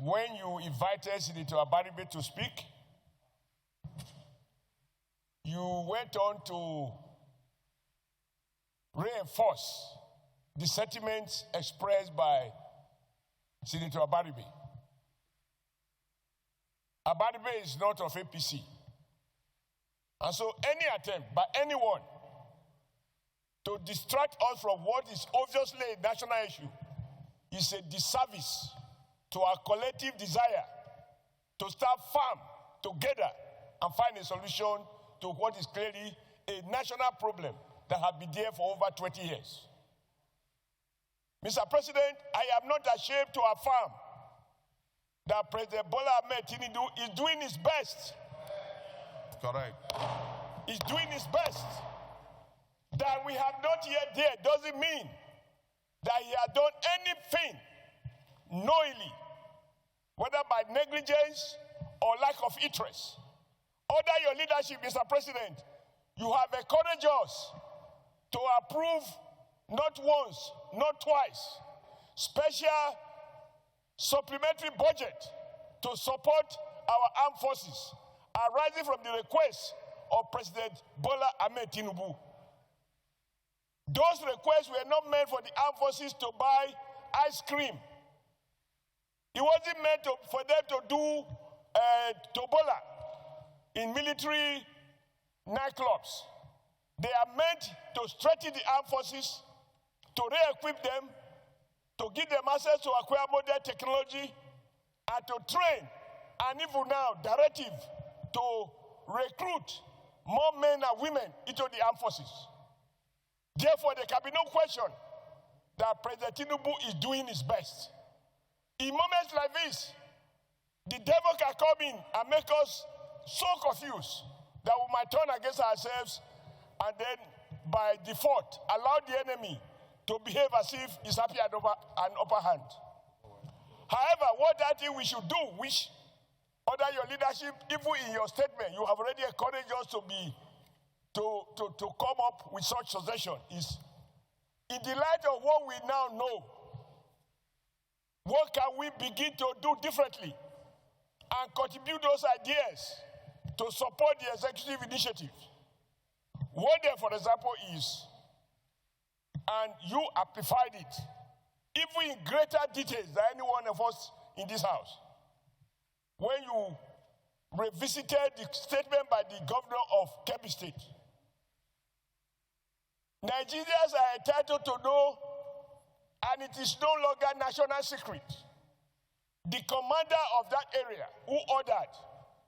when you invited Senator Abaribe to speak, you went on to reinforce the sentiments expressed by Senator Abaribe. Abaribe is not of APC. And so any attempt by anyone to distract us from what is obviously a national issue is a disservice to our collective desire to stand firm together and find a solution to what is clearly a national problem that has been there for over 20 years. Mr. President, I am not ashamed to affirm that President Bola Ahmed Tinubu is doing his best. Correct. He's doing his best. That we have not yet there doesn't mean that he has done anything knowingly, whether by negligence or lack of interest. Under your leadership, Mr. President, you have encouraged us to approve not once, not twice, special supplementary budget to support our armed forces, arising from the request of President Bola Ahmed Tinubu. Those requests were not meant for the armed forces to buy ice cream. It wasn't meant for them to do tobola in military nightclubs. They are meant to strengthen the armed forces, to re-equip them, to give them access to acquire modern technology, and to train, and even now, directive to recruit more men and women into the armed forces. Therefore, there can be no question that President Tinubu is doing his best. In moments like this, the devil can come in and make us so confused that we might turn against ourselves and then, by default, allow the enemy to behave as if he's happy at an upper hand. However, what I think we should do, which under your leadership, even in your statement, you have already encouraged us to come up with such suggestion, is in the light of what we now know, what can we begin to do differently and contribute those ideas to support the executive initiative? One there, for example, is, and you amplified it, even in greater details than any one of us in this house, when you revisited the statement by the governor of Kebbi State. Nigerians are entitled to know, and it is no longer national secret, the commander of that area who ordered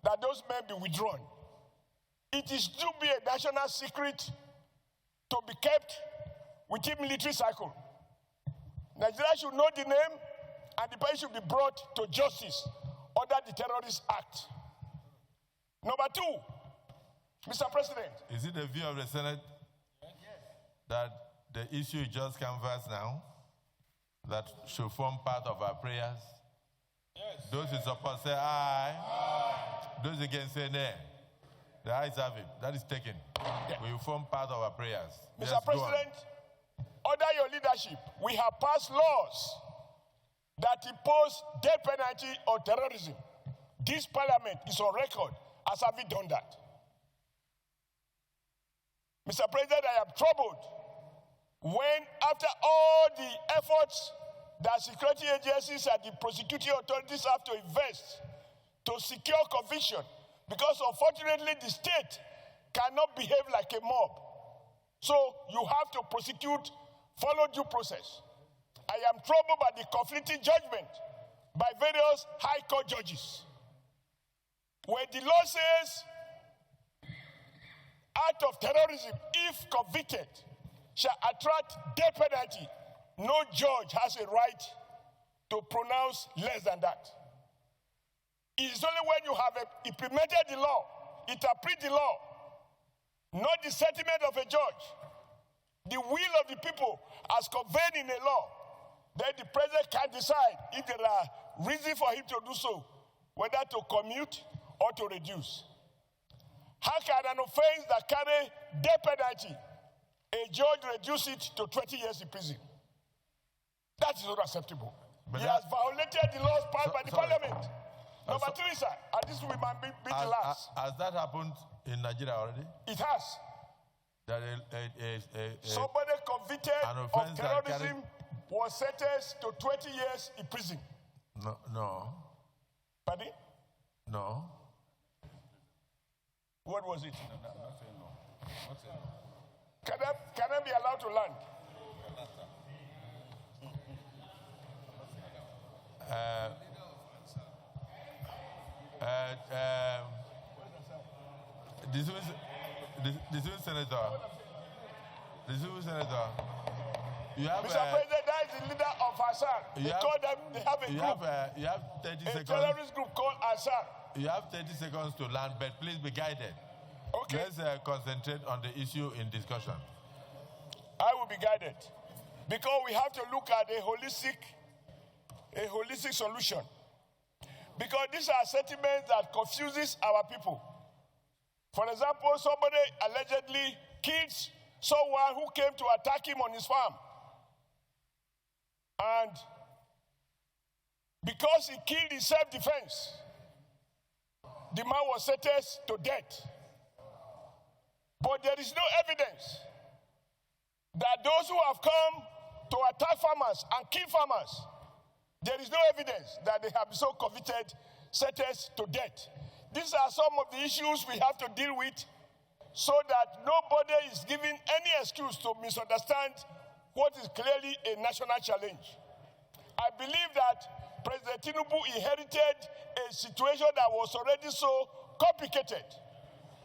that those men be withdrawn. It is to be a national secret to be kept within military cycle. Nigeria should know the name, and the person should be brought to justice under the Terrorist Act. Number two, Mr. President. Is it the view of the Senate that the issue you just canvassed now, that should form part of our prayers? Yes. Those who support say aye. Aye. Those against say nay. The ayes have it. That is taken. Yeah. We will form part of our prayers. Mr. Yes, President, under your leadership, we have passed laws that impose death penalty on terrorism. This parliament is on record as having done that. Mr. President, I am troubled when, after all the efforts that security agencies and the prosecuting authorities have to invest to secure conviction, because unfortunately the state cannot behave like a mob. So you have to prosecute, follow due process. I am troubled by the conflicting judgment by various high court judges, where the law says act of terrorism, if convicted, shall attract death penalty. No judge has a right to pronounce less than that. It is only when you have implemented the law, interpret the law, not the sentiment of a judge, the will of the people as conveyed in a law, then the president can decide if there are reasons for him to do so, whether to commute or to reduce. How can an offense that carries death penalty, a judge reduce it to 20 years in prison? That is not acceptable. But he has violated the laws passed by the parliament. Number three, sir, and this will be the last. Has that happened in Nigeria already? It has. That somebody convicted of terrorism was sentenced to 20 years in prison. No. Pardon? No. What was it? No. Can I be allowed to land? The civil senator. You have, Mr. President, that is the leader of Assad. They have a group. You have 30 seconds. A terrorist group called Assad. You have 30 seconds to land, but please be guided. Okay. Let's concentrate on the issue in discussion. I will be guided. Because we have to look at a holistic solution. Because these are sentiments that confuses our people. For example, somebody allegedly kills someone who came to attack him on his farm. And because he killed in self-defense, the man was sentenced to death. But there is no evidence that those who have come to attack farmers and kill farmers, there is no evidence that they have been so convicted, sentenced to death. These are some of the issues we have to deal with so that nobody is given any excuse to misunderstand what is clearly a national challenge. I believe that President Tinubu inherited a situation that was already so complicated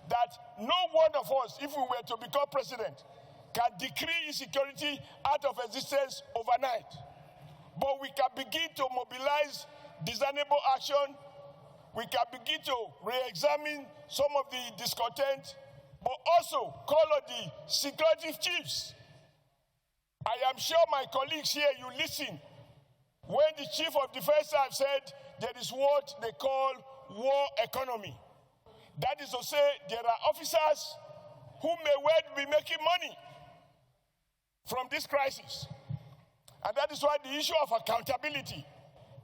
that no one of us, if we were to become president, can decree insecurity out of existence overnight. But we can begin to mobilize discernible action. We can begin to re-examine some of the discontent, but also call on the security chiefs. I am sure my colleagues here, you listen. When the chief of defense have said there is what they call war economy. That is to say, there are officers who may well be making money from this crisis. And that is why the issue of accountability,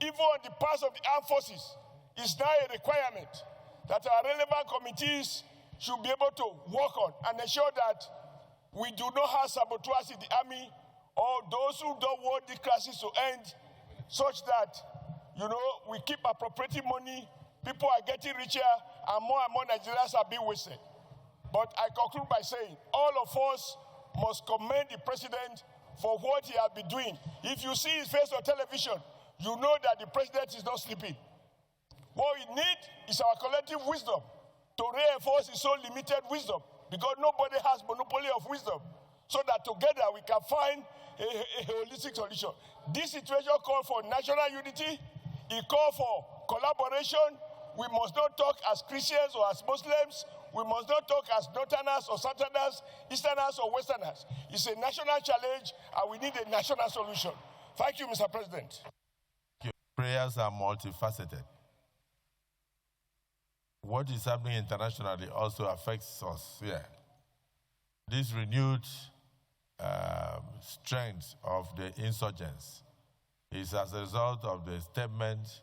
even on the part of the armed forces, is now a requirement that our relevant committees should be able to work on and ensure that we do not have saboteurs in the army or those who don't want the crisis to end, such that, we keep appropriating money, people are getting richer, and more Nigerians are being wasted. But I conclude by saying, all of us must commend the president for what he has been doing. If you see his face on television, you know that the president is not sleeping. What we need is our collective wisdom to reinforce his own limited wisdom, because nobody has monopoly of wisdom, so that together we can find a holistic solution. This situation calls for national unity. It calls for collaboration. We must not talk as Christians or as Muslims. We must not talk as Northerners or Southerners, Easterners or Westerners. It's a national challenge, and we need a national solution. Thank you, Mr. President. Prayers are multifaceted. What is happening internationally also affects us here. This renewed strength of the insurgents is as a result of the statement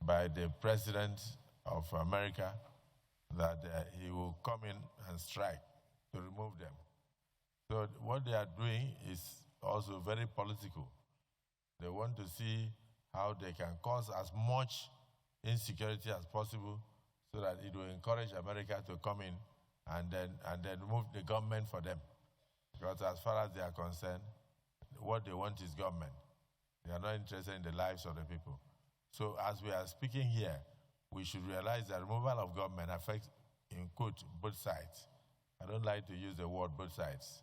by the President of America that he will come in and strike to remove them. So what they are doing is also very political. They want to see how they can cause as much insecurity as possible so that it will encourage America to come in and then remove the government for them. Because as far as they are concerned, what they want is government. They are not interested in the lives of the people. So as we are speaking here, we should realize that removal of government affects, in quote, both sides. I don't like to use the word both sides.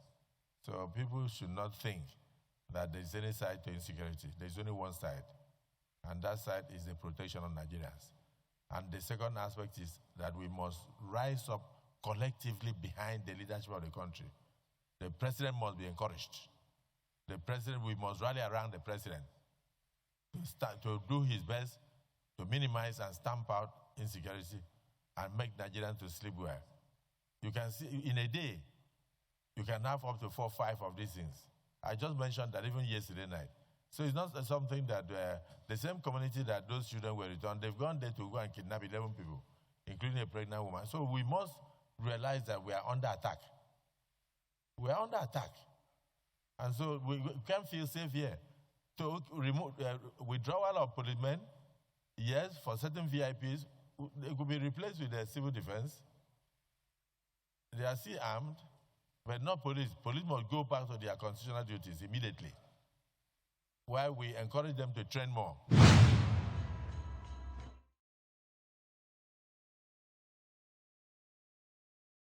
So people should not think that there is any side to insecurity. There is only one side. And that side is the protection of Nigerians. And the second aspect is that we must rise up collectively behind the leadership of the country. The president must be encouraged. We must rally around the president to do his best to minimize and stamp out insecurity and make Nigerians to sleep well. You can see in a day, you can have up to 4 or 5 of these things. I just mentioned that even yesterday night, So it's not something that the same community that those children were returned, they've gone there to go and kidnap 11 people, including a pregnant woman. So we must realize that we are under attack. We are under attack. And so we can't feel safe here. So remove withdrawal of policemen, yes, for certain VIPs, they could be replaced with the civil defense. They are still armed, but not police. Police must go back to their constitutional duties immediately, while we encourage them to train more.